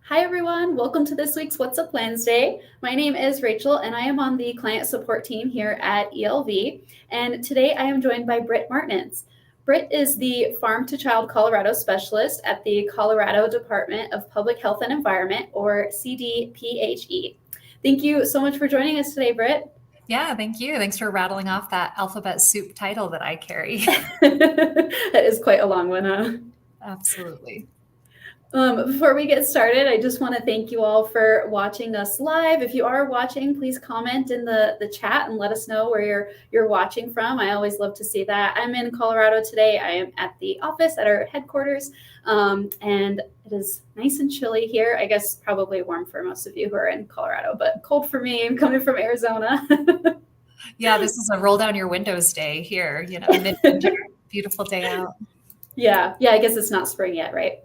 Hi, everyone. Welcome to this week's What's Up Wednesday. My name is Rachel, and I am on the client support team here at ELV. And today I am joined by Britt Martens. Britt is the Farm to Child Colorado Specialist at the Colorado Department of Public Health and Environment, or CDPHE. Thank you so much for joining us today, Britt. Yeah, thank you. Thanks for rattling off that alphabet soup title that I carry. That is quite a long one, huh? Absolutely. Before we get started, I just want to thank you all for watching us live. If you are watching, please comment in the chat and let us know where you're watching from. I always love to see that. I'm in Colorado today. I am at the office at our headquarters, and it is nice and chilly here. I guess probably warm for most of you who are in Colorado, but cold for me. I'm coming from Arizona. Yeah, this is a roll down your windows day here, mid-winter, beautiful day out. Yeah, I guess it's not spring yet, right?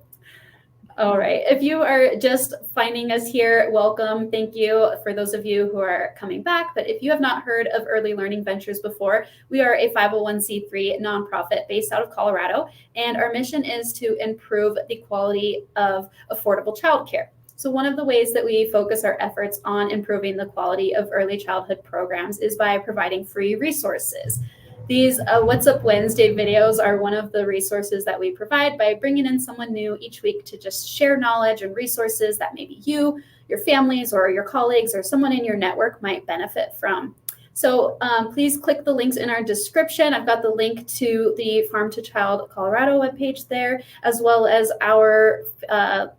All right. If you are just finding us here, welcome. Thank you for those of you who are coming back. But if you have not heard of Early Learning Ventures before, we are a 501c3 nonprofit based out of Colorado, and our mission is to improve the quality of affordable childcare. So one of the ways that we focus our efforts on improving the quality of early childhood programs is by providing free resources. These What's Up Wednesday videos are one of the resources that we provide by bringing in someone new each week to just share knowledge and resources that maybe you, your families, or your colleagues, or someone in your network might benefit from. So please click the links in our description. I've got the link to the Farm to Child Colorado webpage there, as well as our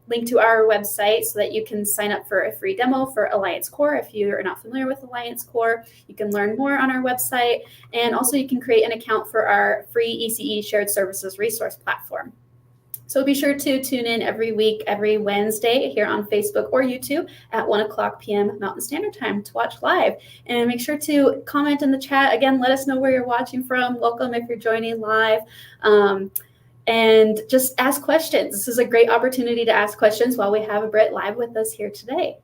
link to our website so that you can sign up for a free demo for Alliance Core. If you are not familiar with Alliance Core, you can learn more on our website. And also you can create an account for our free ECE Shared Services Resource Platform. So be sure to tune in every week, every Wednesday here on Facebook or YouTube at 1:00 p.m. Mountain Standard Time to watch live. And make sure to comment in the chat. Again, let us know where you're watching from. Welcome if you're joining live. And just ask questions. This is a great opportunity to ask questions while we have Britt live with us here today.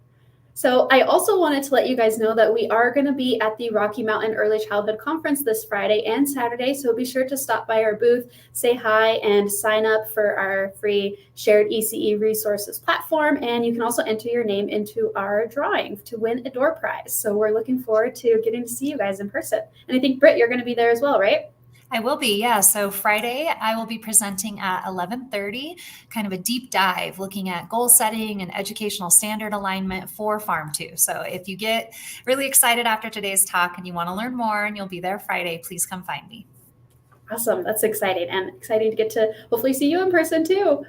So I also wanted to let you guys know that we are going to be at the Rocky Mountain Early Childhood Conference this Friday and Saturday. So be sure to stop by our booth, say hi, and sign up for our free shared ECE resources platform. And you can also enter your name into our drawing to win a door prize. So we're looking forward to getting to see you guys in person. And I think, Britt, you're going to be there as well, right? I will be, yeah. So Friday, I will be presenting at 11:30, kind of a deep dive looking at goal setting and educational standard alignment for Farm 2. So if you get really excited after today's talk and you want to learn more and you'll be there Friday, please come find me. Awesome. That's exciting, and exciting to get to hopefully see you in person too.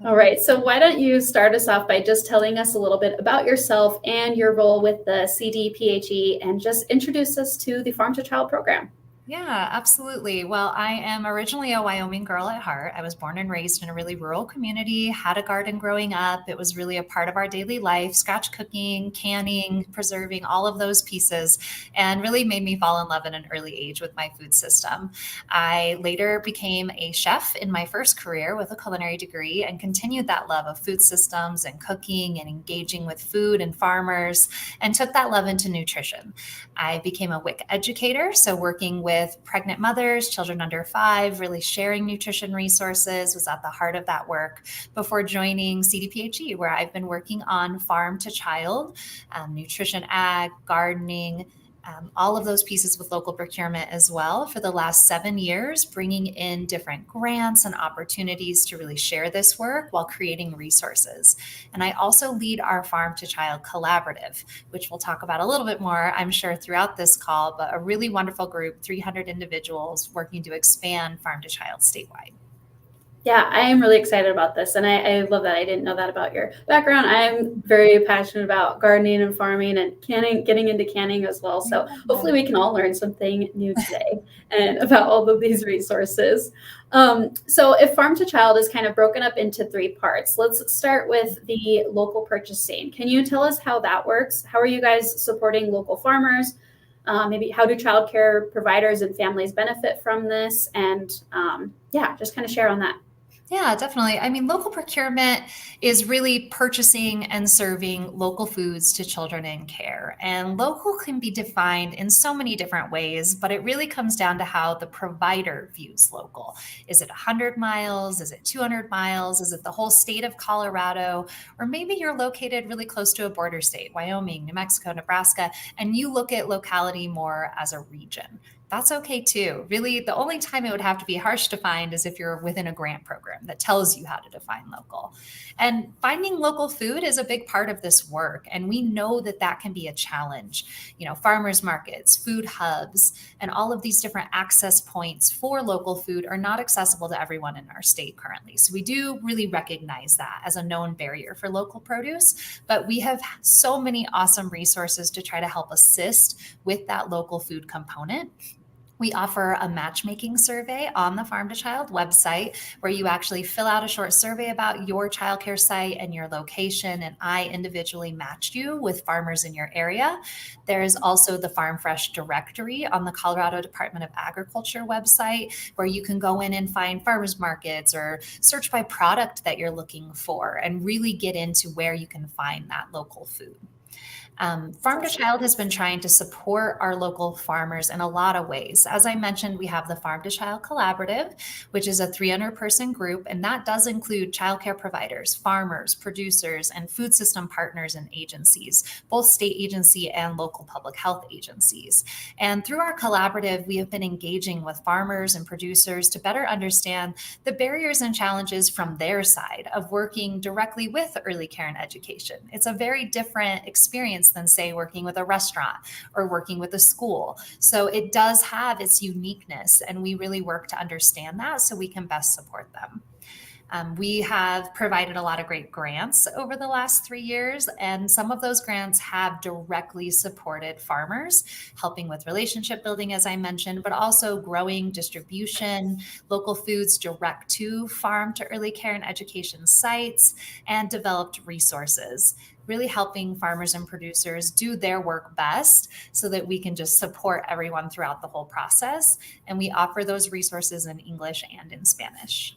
All right, so why don't you start us off by just telling us a little bit about yourself and your role with the CDPHE, and just introduce us to the Farm to Child program. Yeah, absolutely. Well, I am originally a Wyoming girl at heart. I was born and raised in a really rural community, had a garden growing up. It was really a part of our daily life, scratch cooking, canning, preserving, all of those pieces, and really made me fall in love at an early age with my food system. I later became a chef in my first career with a culinary degree and continued that love of food systems and cooking and engaging with food and farmers, and took that love into nutrition. I became a WIC educator, so working with pregnant mothers, children under 5, really sharing nutrition resources was at the heart of that work before joining CDPHE, where I've been working on farm to child, nutrition ag, gardening, all of those pieces with local procurement as well for the last 7 years, bringing in different grants and opportunities to really share this work while creating resources. And I also lead our Farm to Child Collaborative, which we'll talk about a little bit more, I'm sure, throughout this call, but a really wonderful group, 300 individuals working to expand Farm to Child statewide. Yeah, I am really excited about this, and I love that. I didn't know that about your background. I'm very passionate about gardening and farming and canning, getting into canning as well. So hopefully we can all learn something new today and about all of these resources. So if Farm to Child is kind of broken up into 3 parts, let's start with the local purchasing. Can you tell us how that works? How are you guys supporting local farmers? Maybe how do childcare providers and families benefit from this? And yeah, just kind of share on that. Yeah, definitely. I mean, local procurement is really purchasing and serving local foods to children in care. And local can be defined in so many different ways, but it really comes down to how the provider views local. Is it 100 miles? Is it 200 miles? Is it the whole state of Colorado? Or maybe you're located really close to a border state, Wyoming, New Mexico, Nebraska, and you look at locality more as a region. That's okay too. Really, the only time it would have to be harsh to find is if you're within a grant program that tells you how to define local. And finding local food is a big part of this work. And we know that that can be a challenge. You know, farmers markets, food hubs, and all of these different access points for local food are not accessible to everyone in our state currently. So we do really recognize that as a known barrier for local produce. But we have so many awesome resources to try to help assist with that local food component. We offer a matchmaking survey on the Farm to Child website where you actually fill out a short survey about your childcare site and your location, and I individually matched you with farmers in your area. There is also the Farm Fresh directory on the Colorado Department of Agriculture website where you can go in and find farmers markets or search by product that you're looking for and really get into where you can find that local food. Farm to Child has been trying to support our local farmers in a lot of ways. As I mentioned, we have the Farm to Child Collaborative, which is a 300-person group, and that does include childcare providers, farmers, producers, and food system partners and agencies, both state agency and local public health agencies. And through our collaborative, we have been engaging with farmers and producers to better understand the barriers and challenges from their side of working directly with early care and education. It's a very different experience than, say, working with a restaurant or working with a school. So it does have its uniqueness, and we really work to understand that so we can best support them. We have provided a lot of great grants over the last 3 years, and some of those grants have directly supported farmers, helping with relationship building, as I mentioned, but also growing distribution, local foods direct to farm to early care and education sites, and developed resources, really helping farmers and producers do their work best so that we can just support everyone throughout the whole process. And we offer those resources in English and in Spanish.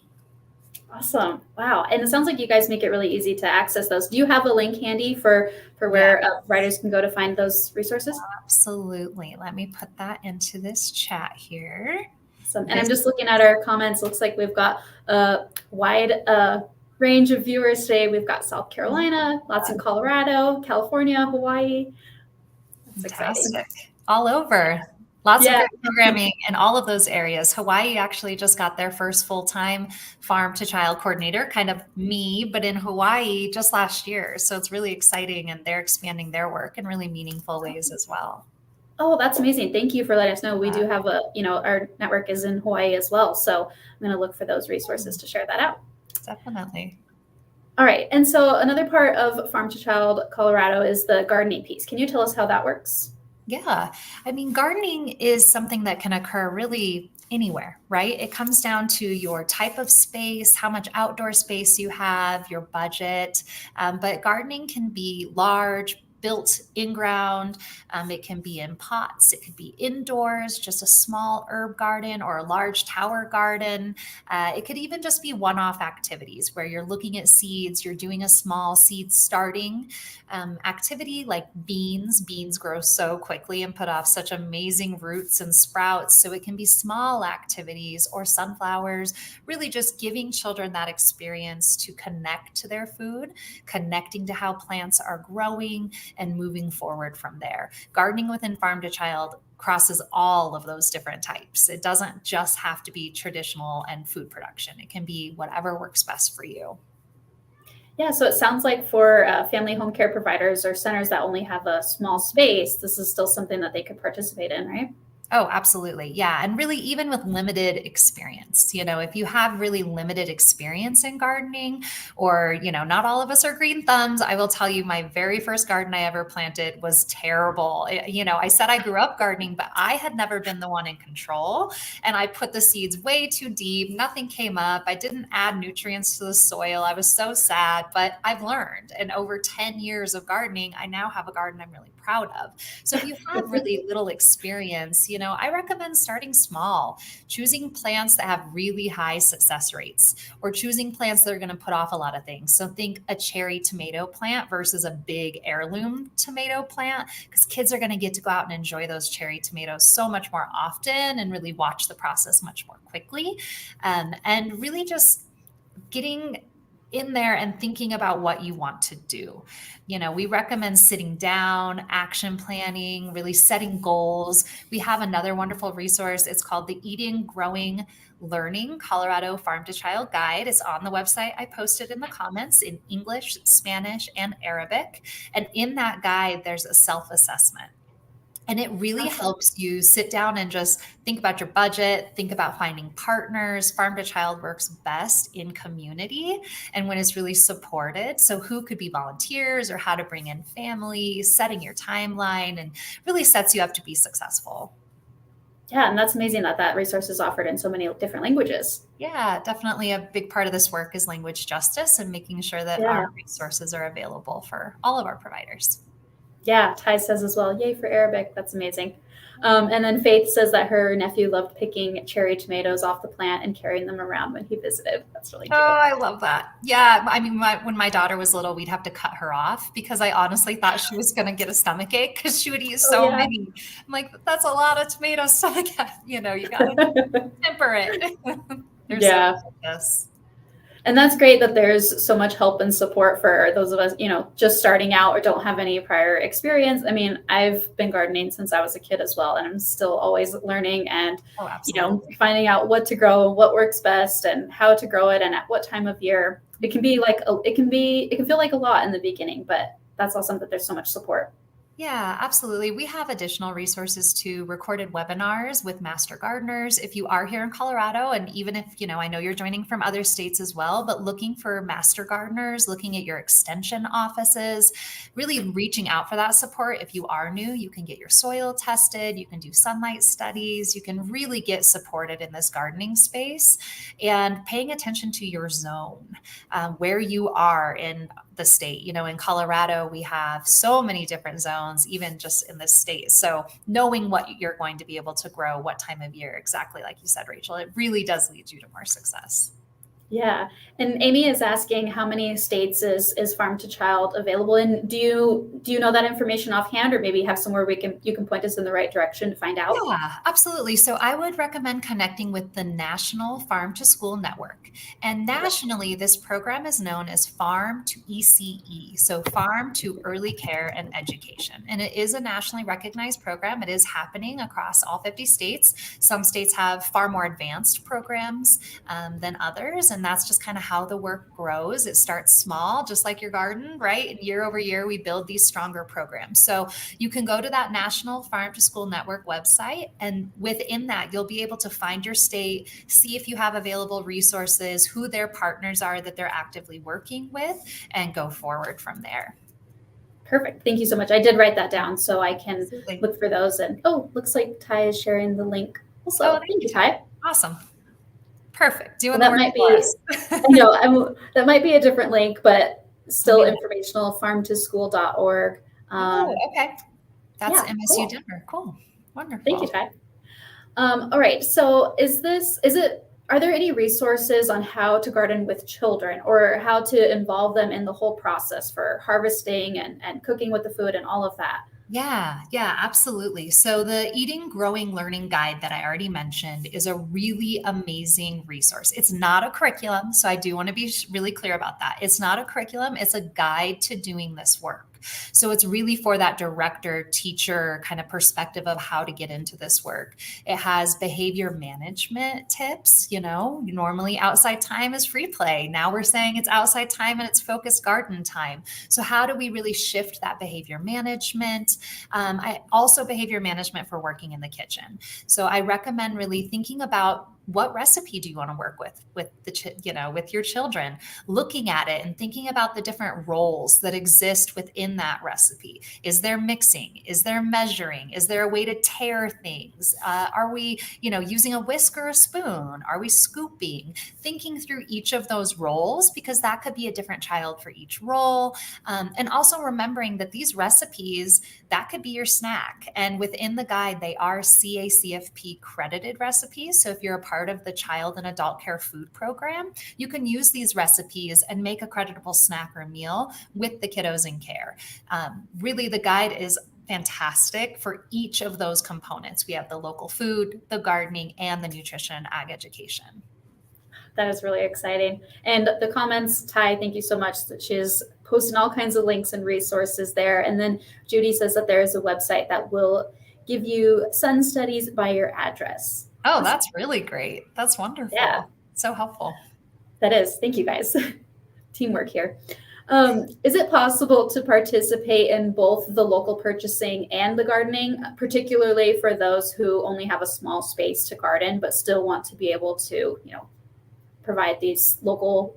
Awesome. Wow. And it sounds like you guys make it really easy to access those. Do you have a link handy for where writers can go to find those resources? Absolutely. Let me put that into this chat here. Awesome. And I'm just looking at our comments. Looks like we've got a wide range of viewers today. We've got South Carolina, lots in Colorado, California, Hawaii. That's Fantastic. exciting. All over. Lots of great programming in all of those areas. Hawaii actually just got their first full-time farm to child coordinator, kind of me, but in Hawaii just last year. So it's really exciting, and they're expanding their work in really meaningful ways as well. Oh, that's amazing. Thank you for letting us know. We do have our network is in Hawaii as well. So I'm going to look for those resources to share that out. Definitely. All right. And so another part of Farm to Child Colorado is the gardening piece. Can you tell us how that works? Yeah. I mean, gardening is something that can occur really anywhere, right? It comes down to your type of space, how much outdoor space you have, your budget. But gardening can be large, built in ground. It can be in pots. It could be indoors, just a small herb garden or a large tower garden. It could even just be one-off activities where you're looking at seeds, you're doing a small seed starting activity like beans. Beans grow so quickly and put off such amazing roots and sprouts. So it can be small activities, or sunflowers, really just giving children that experience to connect to their food, connecting to how plants are growing, and moving forward from there. Gardening within Farm to Child crosses all of those different types. It doesn't just have to be traditional and food production. It can be whatever works best for you. Yeah, so it sounds like for family home care providers or centers that only have a small space, this is still something that they could participate in, right? Oh, absolutely. Yeah. And really, even with limited experience, if you have really limited experience in gardening, or, not all of us are green thumbs, I will tell you, my very first garden I ever planted was terrible. I said I grew up gardening, but I had never been the one in control. And I put the seeds way too deep. Nothing came up. I didn't add nutrients to the soil. I was so sad, but I've learned. And over 10 years of gardening, I now have a garden I'm really proud of. So if you have really little experience, I recommend starting small, choosing plants that have really high success rates, or choosing plants that are going to put off a lot of things. So think a cherry tomato plant versus a big heirloom tomato plant, because kids are going to get to go out and enjoy those cherry tomatoes so much more often and really watch the process much more quickly. And really just getting in there and thinking about what you want to do. We recommend sitting down, action planning, really setting goals. We have another wonderful resource. It's called the Eating, Growing, Learning Colorado Farm to Child Guide. It's on the website. I posted in the comments in English, Spanish, and Arabic. And in that guide, there's a self-assessment. And it really helps you sit down and just think about your budget, think about finding partners. Farm to Child works best in community and when it's really supported. So who could be volunteers or how to bring in family, setting your timeline, and really sets you up to be successful. Yeah, and that's amazing that that resource is offered in so many different languages. Yeah, definitely a big part of this work is language justice and making sure that our resources are available for all of our providers. Yeah, Ty says as well, yay for Arabic. That's amazing. And then Faith says that her nephew loved picking cherry tomatoes off the plant and carrying them around when he visited. That's really cute. Oh, I love that. Yeah. I mean, when my daughter was little, we'd have to cut her off because I honestly thought she was going to get a stomach ache because she would eat so many. I'm like, that's a lot of tomato stomach. You got to temper it. They're so delicious. And that's great that there's so much help and support for those of us, just starting out or don't have any prior experience. I mean, I've been gardening since I was a kid as well, and I'm still always learning and, finding out what to grow, what works best, and how to grow it, and at what time of year. It can feel like a lot in the beginning, but that's awesome that there's so much support. Yeah, absolutely. We have additional resources to recorded webinars with master gardeners. If you are here in Colorado, and even if, I know you're joining from other states as well, but looking for master gardeners, looking at your extension offices, really reaching out for that support. If you are new, you can get your soil tested, you can do sunlight studies, you can really get supported in this gardening space, and paying attention to your zone, where you are in the state. In Colorado, we have so many different zones, even just in this state. So knowing what you're going to be able to grow, what time of year, exactly like you said, Rachel, it really does lead you to more success. Yeah. And Amy is asking how many states is Farm to Child available in? Do you know that information offhand, or maybe have somewhere you can point us in the right direction to find out? Yeah, absolutely. So I would recommend connecting with the National Farm to School Network. And nationally, this program is known as Farm to ECE, so Farm to Early Care and Education. And it is a nationally recognized program. It is happening across all 50 states. Some states have far more advanced programs than others. And that's just kind of how the work grows. It starts small, just like your garden, right? And year over year, we build these stronger programs. So you can go to that National Farm to School Network website. And within that, you'll be able to find your state, see if you have available resources, who their partners are that they're actively working with, and go forward from there. Perfect. Thank you so much. I did write that down so I can look for those. And looks like Ty is sharing the link also. Thank you, Ty. Awesome. Perfect. Doing that might be, I know, that might be a different link, but still informational, farmtoschool.org. Okay. That's MSU Denver. Cool. Wonderful. Thank you, Ty. All right. So are there any resources on how to garden with children, or how to involve them in the whole process for harvesting and cooking with the food and all of that? Yeah, absolutely. So the Eating, Growing, Learning Guide that I already mentioned is a really amazing resource. It's not a curriculum, so I do want to be really clear about that. It's not a curriculum. It's a guide to doing this work. So it's really for that director, teacher kind of perspective of how to get into this work. It has behavior management tips. Normally outside time is free play. Now we're saying it's outside time and it's focused garden time. So how do we really shift that behavior management? I also behavior management for working in the kitchen. So I recommend really thinking about what recipe do you want to work with with your children, looking at it and thinking about the different roles that exist within that recipe. Is there mixing? Is there measuring? Is there a way to tear things? Are we, using a whisk or a spoon? Are we scooping? Thinking through each of those roles, because that could be a different child for each role. And also remembering that these recipes, that could be your snack. And within the guide, they are CACFP credited recipes. So if you're a part of the child and adult care food program, you can use these recipes and make a creditable snack or meal with the kiddos in care. Really, the guide is fantastic for each of those components. We have the local food, the gardening, and the nutrition and ag education. That is really exciting. And the comments, Ty, thank you so much. That she's posting all kinds of links and resources there. And then Judy says that there is a website that will give you sun studies by your address. Oh, that's really great. That's wonderful. Yeah. So helpful. That is. Thank you, guys. Teamwork here. Is it possible to participate in both the local purchasing and the gardening, particularly for those who only have a small space to garden, but still want to be able to, provide this local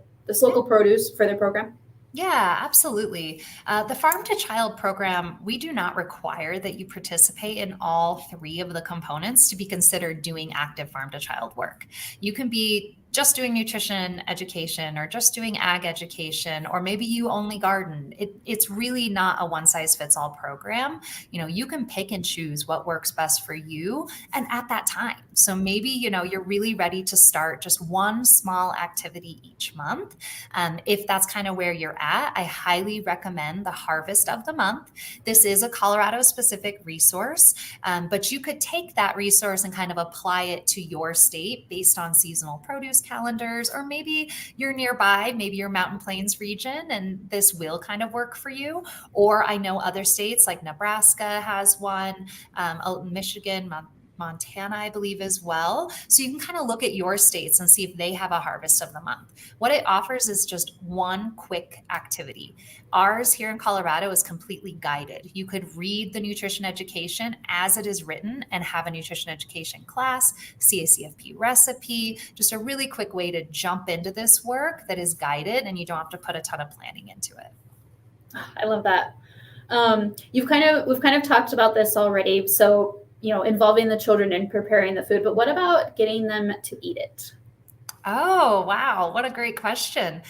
produce for their program? Yeah, absolutely. The Farm to Child program, we do not require that you participate in all three of the components to be considered doing active farm to child work. You can be just doing nutrition education or just doing ag education, or maybe you only garden. It's really not a one size fits all program. You can pick and choose what works best for you and at that time. So maybe, you're really ready to start just one small activity each month. If that's kind of where you're at, I highly recommend the Harvest of the Month. This is a Colorado specific resource, but you could take that resource and kind of apply it to your state based on seasonal produce calendars, or maybe you're nearby, maybe you're Mountain Plains region, and this will kind of work for you. Or I know other states like Nebraska has one, Michigan, Montana, I believe, as well. So you can kind of look at your states and see if they have a Harvest of the Month. What it offers is just one quick activity. Ours here in Colorado is completely guided. You could read the nutrition education as it is written and have a nutrition education class, CACFP recipe, just a really quick way to jump into this work that is guided, and you don't have to put a ton of planning into it. I love that. We've kind of talked about this already. So, involving the children in preparing the food, but what about getting them to eat it? Oh, wow. What a great question.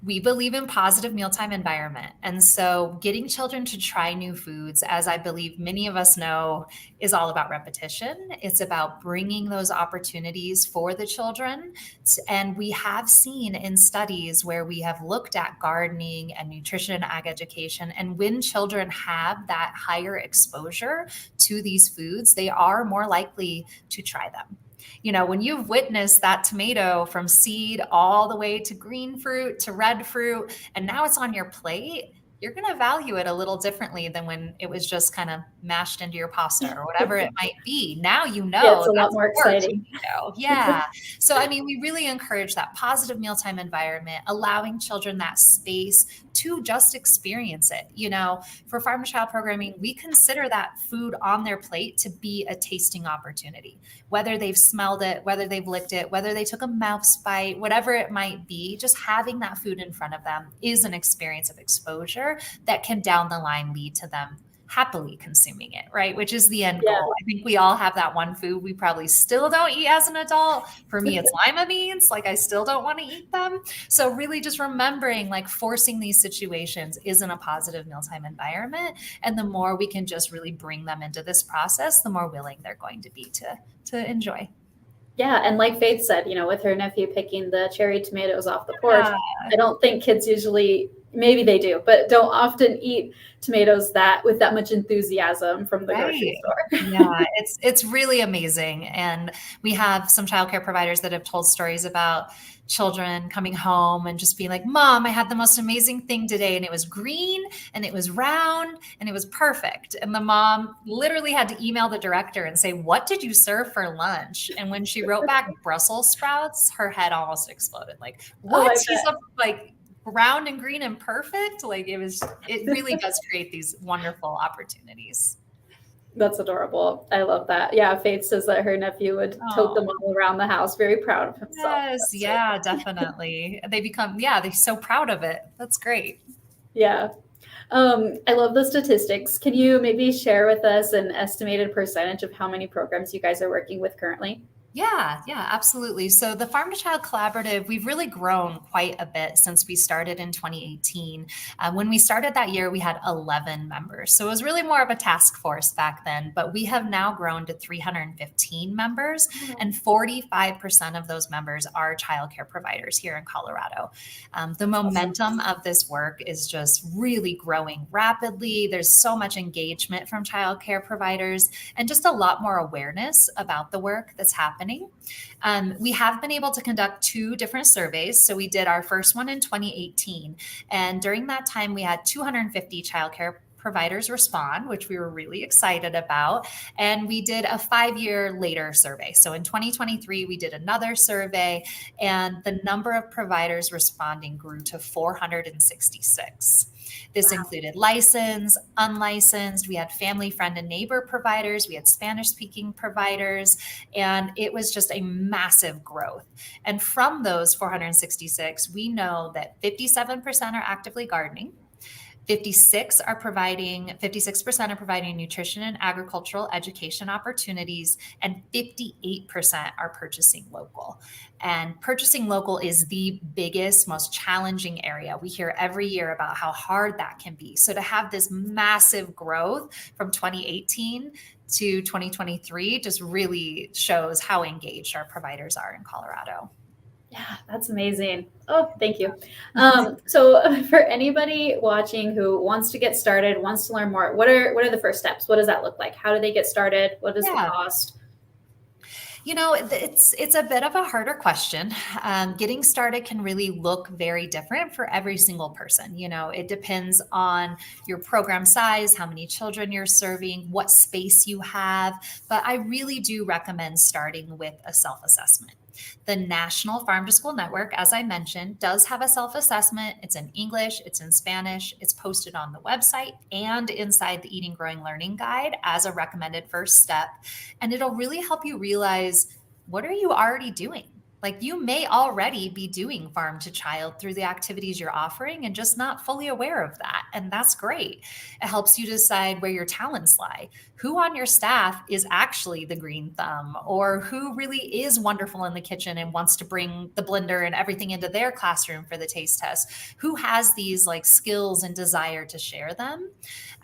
We believe in positive mealtime environment. And so getting children to try new foods, as I believe many of us know, is all about repetition. It's about bringing those opportunities for the children. And we have seen in studies where we have looked at gardening and nutrition and ag education, and when children have that higher exposure to these foods, they are more likely to try them. When you've witnessed that tomato from seed all the way to green fruit to red fruit, and now it's on your plate, you're going to value it a little differently than when it was just kind of mashed into your pasta or whatever it might be. Now it's a lot more exciting. Yeah. So, we really encourage that positive mealtime environment, allowing children that space to just experience it. For Farm to Child programming, we consider that food on their plate to be a tasting opportunity. Whether they've smelled it, whether they've licked it, whether they took a mouth's bite, whatever it might be, just having that food in front of them is an experience of exposure that can down the line lead to them happily consuming it, right? Which is the end goal. I think we all have that one food we probably still don't eat as an adult. For me, it's lima beans. I still don't want to eat them. So really just remembering, forcing these situations isn't a positive mealtime environment. And the more we can just really bring them into this process, the more willing they're going to be to enjoy. Yeah. And like Faith said, with her nephew picking the cherry tomatoes off the porch, I don't think kids usually, maybe they do, but don't often eat tomatoes with that much enthusiasm from the grocery store. Yeah, it's really amazing. And we have some childcare providers that have told stories about children coming home and just being like, Mom, I had the most amazing thing today. And it was green and it was round and it was perfect. And the mom literally had to email the director and say, what did you serve for lunch? And when she wrote back Brussels sprouts, her head almost exploded. What? She's round and green and perfect. It really does create these wonderful opportunities. That's adorable. I love that. Yeah, Faith says that her nephew would tote them Oh, all around the house, very proud of himself. yes. That's so Yeah, funny. definitely. They become, yeah, they're so proud of it. That's great. Yeah. I love the statistics. Can you maybe share with us an estimated percentage of how many programs you guys are working with currently? Yeah, absolutely. So the Farm to Child Collaborative, we've really grown quite a bit since we started in 2018. When we started that year, we had 11 members. So it was really more of a task force back then, but we have now grown to 315 members, and 45% of those members are childcare providers here in Colorado. The Awesome. momentum of this work is just really growing rapidly. There's so much engagement from childcare providers and just a lot more awareness about the work that's happening. We have been able to conduct 2 different surveys. So we did our first one in 2018. And during that time, we had 250 childcare providers respond, which we were really excited about. And we did a 5 year later survey. So in 2023, we did another survey, and the number of providers responding grew to 466. This Wow. included licensed, unlicensed. We had family, friend, and neighbor providers. We had Spanish speaking providers. And it was just a massive growth. And from those 466, we know that 57% are actively gardening. 56% are providing nutrition and agricultural education opportunities, and 58% are purchasing local. And purchasing local is the biggest, most challenging area. We hear every year about how hard that can be. So to have this massive growth from 2018 to 2023 just really shows how engaged our providers are in Colorado. Yeah, that's amazing. Oh, thank you. So for anybody watching who wants to get started, wants to learn more, what are the first steps? What does that look like? How do they get started? What is the Yeah. cost? It's a bit of a harder question. Getting started can really look very different for every single person. It depends on your program size, how many children you're serving, what space you have. But I really do recommend starting with a self-assessment. The National Farm to School Network, as I mentioned, does have a self-assessment. It's in English, it's in Spanish, it's posted on the website and inside the Eating, Growing, Learning Guide as a recommended first step. And it'll really help you realize, what are you already doing? Like, you may already be doing farm to child through the activities you're offering and just not fully aware of that. And that's great. It helps you decide where your talents lie. Who on your staff is actually the green thumb, or who really is wonderful in the kitchen and wants to bring the blender and everything into their classroom for the taste test? Who has these like skills and desire to share them?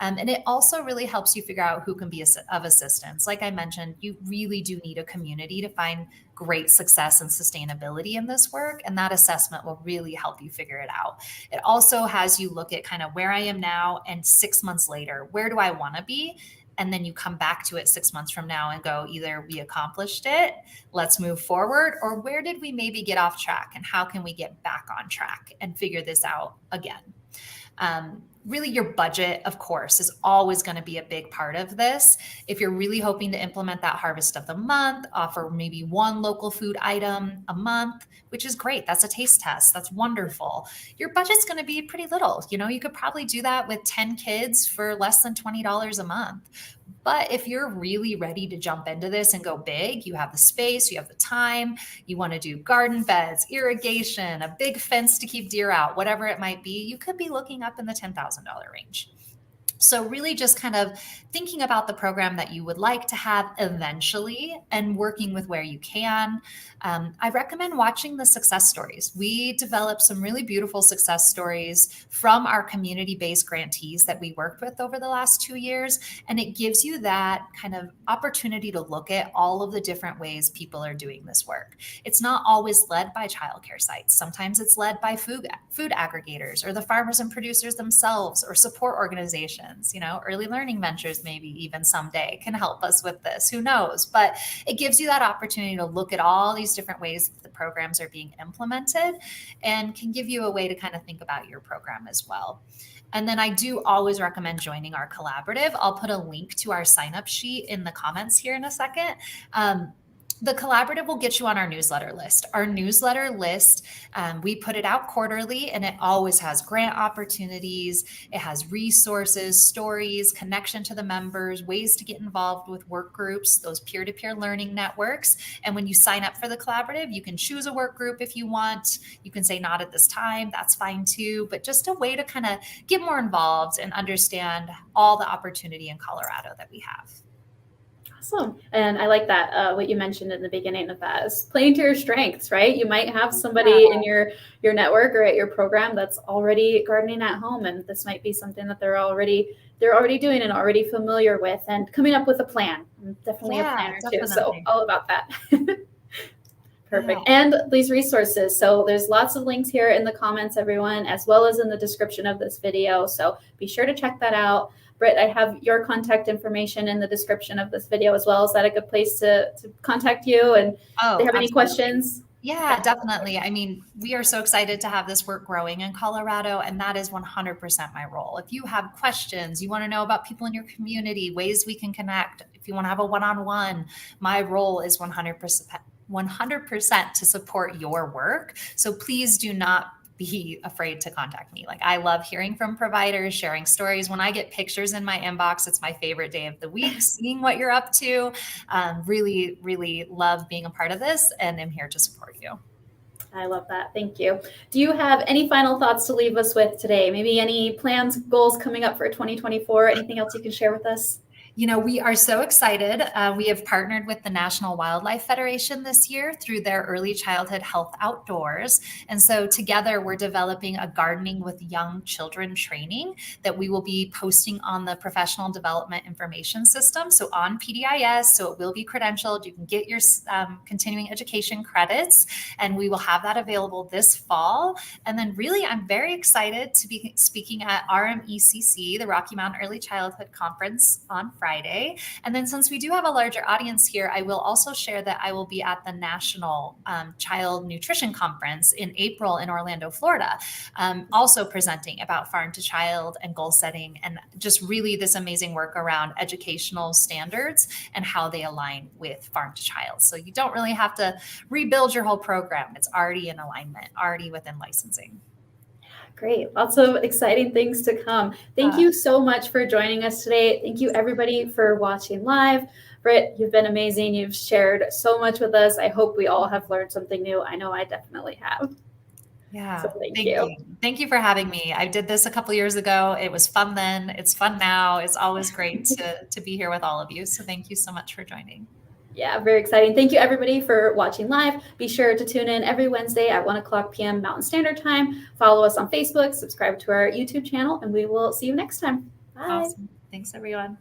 And it also really helps you figure out who can be of assistance. Like I mentioned, you really do need a community to find great success and sustainability in this work. And that assessment will really help you figure it out. It also has you look at kind of where I am now and 6 months later, where do I want to be? And then you come back to it 6 months from now and go, either we accomplished it, let's move forward, or where did we maybe get off track and how can we get back on track and figure this out again? Really, your budget, of course, is always going to be a big part of this. If you're really hoping to implement that harvest of the month, offer maybe one local food item a month, which is great. That's a taste test. That's wonderful. Your budget's going to be pretty little. You could probably do that with 10 kids for less than $20 a month. But if you're really ready to jump into this and go big, you have the space, you have the time, you want to do garden beds, irrigation, a big fence to keep deer out, whatever it might be, you could be looking up in the $10,000 range. So really just kind of thinking about the program that you would like to have eventually and working with where you can. I recommend watching the success stories. We developed some really beautiful success stories from our community-based grantees that we worked with over the last 2 years. And it gives you that kind of opportunity to look at all of the different ways people are doing this work. It's not always led by childcare sites. Sometimes it's led by food aggregators or the farmers and producers themselves or support organizations. Early learning ventures maybe even someday can help us with this. Who knows? But it gives you that opportunity to look at all these different ways that the programs are being implemented and can give you a way to kind of think about your program as well. And then I do always recommend joining our collaborative. I'll put a link to our sign up sheet in the comments here in a second. The collaborative will get you on our newsletter list. Our newsletter list, we put it out quarterly, and it always has grant opportunities. It has resources, stories, connection to the members, ways to get involved with work groups, those peer-to-peer learning networks. And when you sign up for the collaborative, you can choose a work group if you want. You can say not at this time, that's fine too, but just a way to kind of get more involved and understand all the opportunity in Colorado that we have. Awesome. And I like that, what you mentioned in the beginning of that is playing to your strengths, right? You might have somebody in your network or at your program that's already gardening at home, and this might be something that they're already doing and already familiar with, and coming up with a plan. I'm definitely a planner too, so all about that. Perfect. Yeah. And these resources. So there's lots of links here in the comments, everyone, as well as in the description of this video. So be sure to check that out. Britt, I have your contact information in the description of this video as well. Is that a good place to contact you? And if they have any questions? Yeah, definitely. I mean, we are so excited to have this work growing in Colorado, and that is 100% my role. If you have questions, you want to know about people in your community, ways we can connect, if you want to have a one-on-one, my role is 100% to support your work. So please do not be afraid to contact me. Like, I love hearing from providers, sharing stories. When I get pictures in my inbox, it's my favorite day of the week, seeing what you're up to. Really, really love being a part of this, and I'm here to support you. I love that. Thank you. Do you have any final thoughts to leave us with today? Maybe any plans, goals coming up for 2024? Anything else you can share with us? You know, we are so excited. We have partnered with the National Wildlife Federation this year through their Early Childhood Health Outdoors. And so together we're developing a gardening with young children training that we will be posting on the Professional Development Information System. So on PDIS, so it will be credentialed. You can get your continuing education credits, and we will have that available this fall. And then really, I'm very excited to be speaking at RMECC, the Rocky Mountain Early Childhood Conference, on Friday. And then since we do have a larger audience here, I will also share that I will be at the National Child Nutrition Conference in April in Orlando, Florida, also presenting about farm to child and goal setting, and just really this amazing work around educational standards and how they align with farm to child. So you don't really have to rebuild your whole program. It's already in alignment, already within licensing. Great. Lots of exciting things to come. Thank you so much for joining us today. Thank you, everybody, for watching live. Britt, you've been amazing. You've shared so much with us. I hope we all have learned something new. I know I definitely have. Yeah. So thank you. Thank you for having me. I did this a couple years ago. It was fun then. It's fun now. It's always great to be here with all of you. So thank you so much for joining. Yeah, very exciting. Thank you, everybody, for watching live. Be sure to tune in every Wednesday at 1:00 p.m. Mountain Standard Time. Follow us on Facebook, subscribe to our YouTube channel, and we will see you next time. Bye. Awesome. Thanks, everyone.